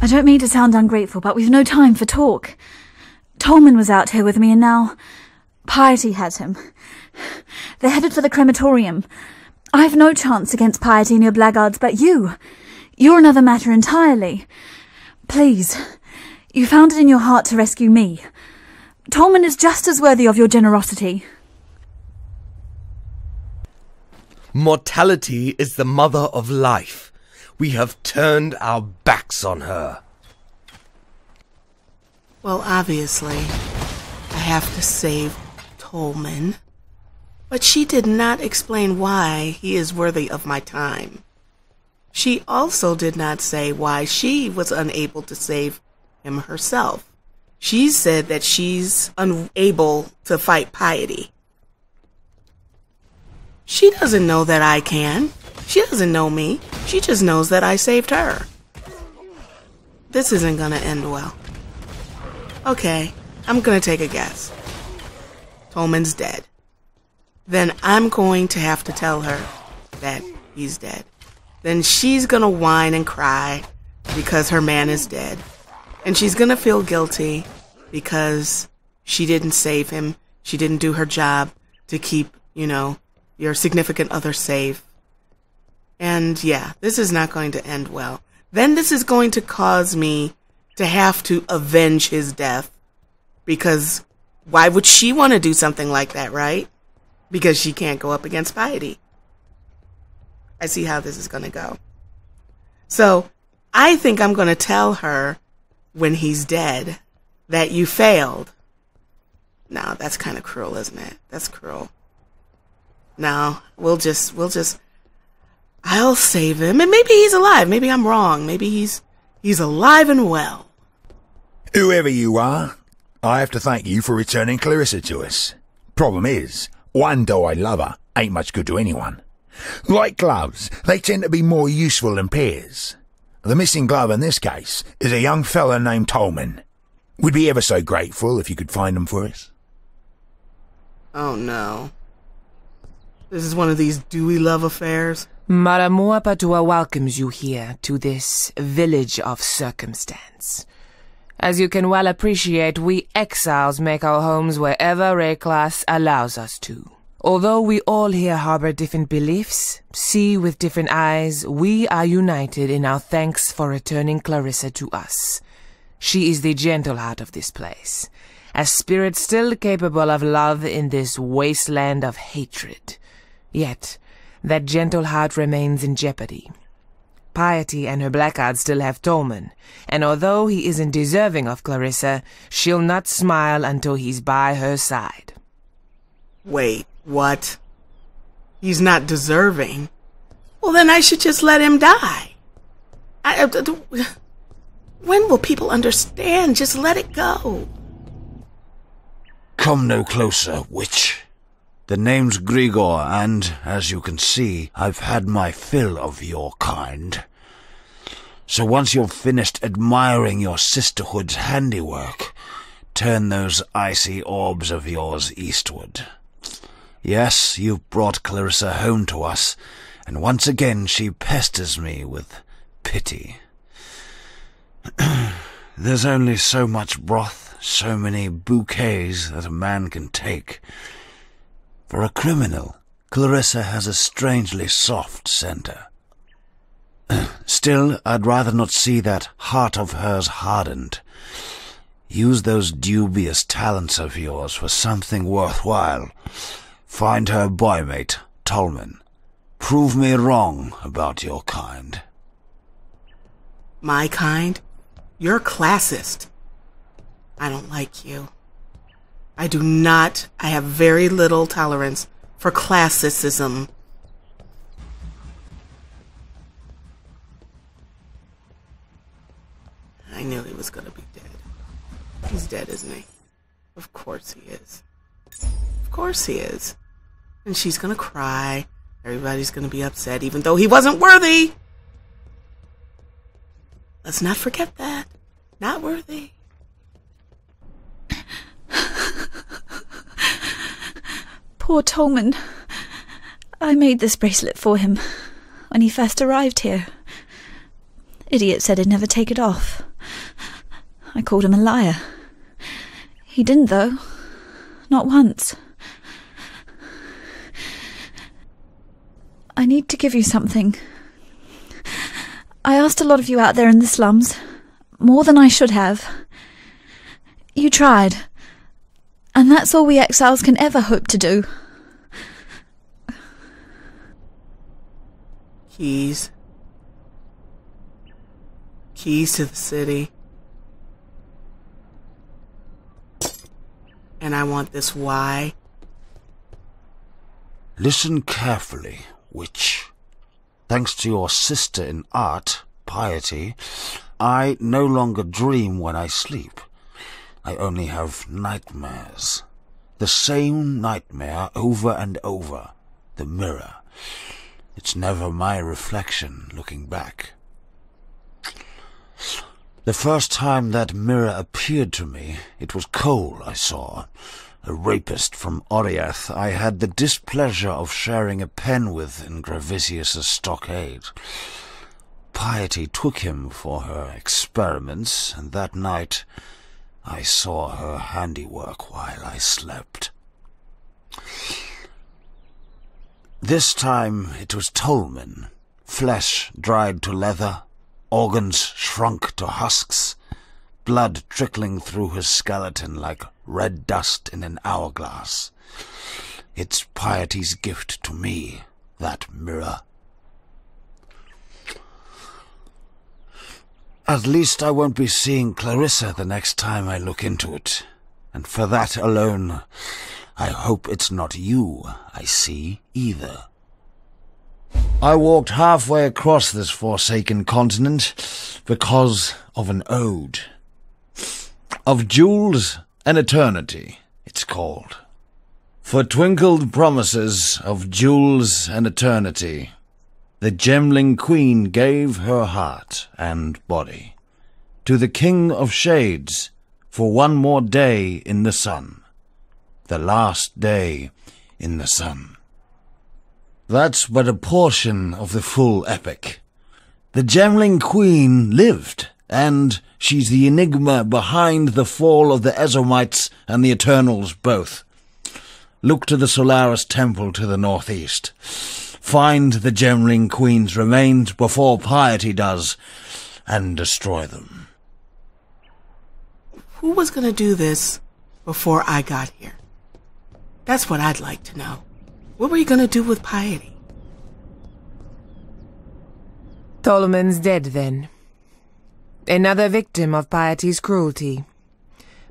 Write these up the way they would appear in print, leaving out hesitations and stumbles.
I don't mean to sound ungrateful, but we've no time for talk. Tolman was out here with me, and now Piety has him. They're headed for the crematorium. I've no chance against Piety and your blackguards, but you're another matter entirely. Please, you found it in your heart to rescue me. Tolman is just as worthy of your generosity. Mortality is the mother of life. We have turned our backs on her. Well, obviously, I have to save Tolman. But she did not explain why he is worthy of my time. She also did not say why she was unable to save him herself. She said that she's unable to fight Piety. She doesn't know that I can. She doesn't know me. She just knows that I saved her. This isn't gonna end well. Okay, I'm gonna take a guess. Tolman's dead. Then I'm going to have to tell her that he's dead. Then she's gonna whine and cry because her man is dead. And she's gonna feel guilty because she didn't save him. She didn't do her job to keep, your significant other safe. And yeah, this is not going to end well. Then this is going to cause me to have to avenge his death. Because why would she want to do something like that, right? Because she can't go up against Piety. I see how this is going to go. So I think I'm going to tell her when he's dead that you failed. No, that's kind of cruel, isn't it? That's cruel. No, I'll save him, and maybe he's alive. Maybe I'm wrong. Maybe he's alive and well. Whoever you are, I have to thank you for returning Clarissa to us. Problem is, one died lover ain't much good to anyone. Like gloves, they tend to be more useful than pairs. The missing glove in this case is a young fella named Tolman. We'd be ever so grateful if you could find him for us. Oh no. This is one of these dewy love affairs. Maramoa Patua welcomes you here to this village of circumstance. As you can well appreciate, we exiles make our homes wherever Rayclass allows us to. Although we all here harbor different beliefs, see with different eyes, we are united in our thanks for returning Clarissa to us. She is the gentle heart of this place, a spirit still capable of love in this wasteland of hatred. Yet, that gentle heart remains in jeopardy. Piety and her blackguards still have Tolman, and although he isn't deserving of Clarissa, she'll not smile until he's by her side. Wait, what? He's not deserving? Well, then I should just let him die. When will people understand? Just let it go. Come no closer, witch. The name's Grigor, and, as you can see, I've had my fill of your kind. So once you've finished admiring your sisterhood's handiwork, turn those icy orbs of yours eastward. Yes, you've brought Clarissa home to us, and once again she pesters me with pity. There's only so much broth, so many bouquets that a man can take. For a criminal, Clarissa has a strangely soft centre. Still, I'd rather not see that heart of hers hardened. Use those dubious talents of yours for something worthwhile. Find her boymate, Tolman. Prove me wrong about your kind. My kind? You're classist. I don't like you. I have very little tolerance for classicism. I knew he was going to be dead. He's dead, isn't he? Of course he is. Of course he is. And she's going to cry. Everybody's going to be upset, even though he wasn't worthy. Let's not forget that. Not worthy. Poor Tolman. I made this bracelet for him when he first arrived here. Idiot said he'd never take it off. I called him a liar. He didn't, though. Not once. I need to give you something. I asked a lot of you out there in the slums, more than I should have. You tried, and that's all we exiles can ever hope to do. Keys. Keys to the city. And I want this why. Listen carefully, witch. Thanks to your sister in art, Piety, I no longer dream when I sleep. I only have nightmares. The same nightmare over and over. The mirror. It's never my reflection looking back. The first time that mirror appeared to me, it was Cole I saw. A rapist from Oriath I had the displeasure of sharing a pen with in Gravisius's stockade. Piety took him for her experiments, and that night I saw her handiwork while I slept. This time it was Tolman, flesh dried to leather, organs shrunk to husks, blood trickling through his skeleton like red dust in an hourglass. It's Piety's gift to me, that mirror. At least I won't be seeing Clarissa the next time I look into it, and for that alone, I hope it's not you I see either. I walked halfway across this forsaken continent because of an ode. Of jewels and eternity, it's called. For twinkled promises of jewels and eternity, the gemling queen gave her heart and body to the king of shades for one more day in the sun, the last day in the sun. That's but a portion of the full epic. The gemling queen lived, and she's the enigma behind the fall of the Ezomites and the Eternals both. Look to the Solaris Temple to the northeast. Find the gemling queen's remains before Piety does, and destroy them. Who was going to do this before I got here? That's what I'd like to know. What were you going to do with Piety? Tolman's dead, then. Another victim of Piety's cruelty.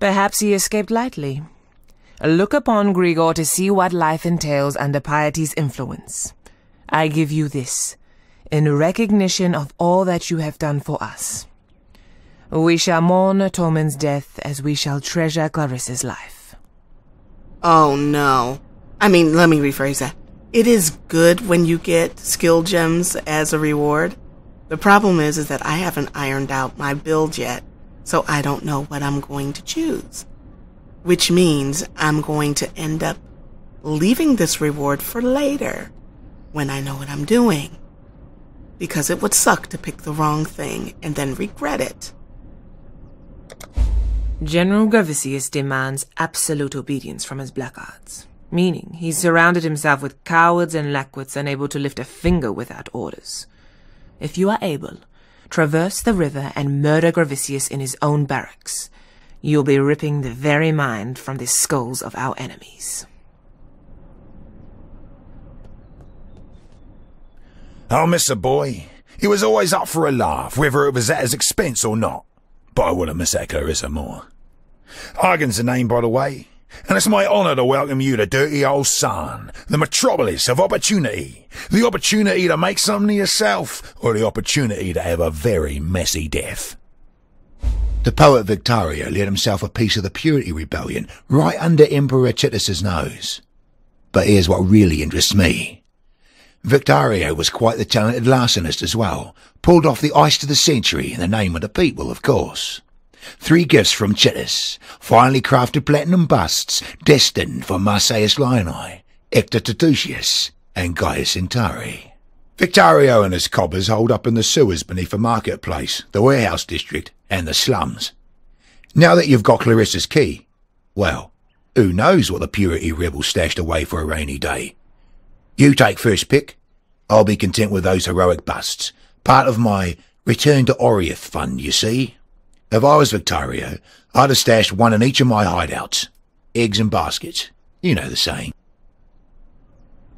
Perhaps he escaped lightly. Look upon Grigor to see what life entails under Piety's influence. I give you this, in recognition of all that you have done for us. We shall mourn Tolman's death as we shall treasure Clarissa's life. Oh, no. I mean, let me rephrase that. It is good when you get skill gems as a reward. The problem is that I haven't ironed out my build yet, so I don't know what I'm going to choose. Which means I'm going to end up leaving this reward for later, when I know what I'm doing. Because it would suck to pick the wrong thing and then regret it. General Gravisius demands absolute obedience from his blackguards, meaning he's surrounded himself with cowards and lackwits unable to lift a finger without orders. If you are able, traverse the river and murder Gravisius in his own barracks. You'll be ripping the very mind from the skulls of our enemies. I'll miss a boy. He was always up for a laugh, whether it was at his expense or not. But I wouldn't miss that Clarissa more. Argan's the name, by the way, and it's my honour to welcome you to Dirty Old Sun, the metropolis of opportunity. The opportunity to make something of yourself, or the opportunity to have a very messy death. The poet Victario lit himself a piece of the Purity Rebellion right under Emperor Chitis's nose. But here's what really interests me. Victario was quite the talented larcenist as well, pulled off the Ice of the Century in the name of the people, of course. 3 gifts from Chitis, finely crafted platinum busts, destined for Marseilles Lioni, Hector Tertusius, and Gaius Centauri. Victorio and his cobbers hold up in the sewers beneath the marketplace, the warehouse district, and the slums. Now that you've got Clarissa's key, well, who knows what the Purity rebels stashed away for a rainy day. You take first pick. I'll be content with those heroic busts. Part of my Return to Oriath fund, you see. If I was Victorio, I'd have stashed one in each of my hideouts. Eggs and baskets. You know the saying.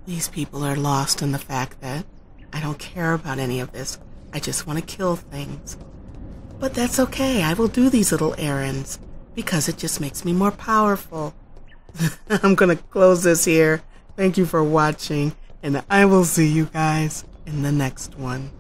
These people are lost in the fact that I don't care about any of this. I just want to kill things. But that's okay. I will do these little errands because it just makes me more powerful. I'm going to close this here. Thank you for watching, and I will see you guys in the next one.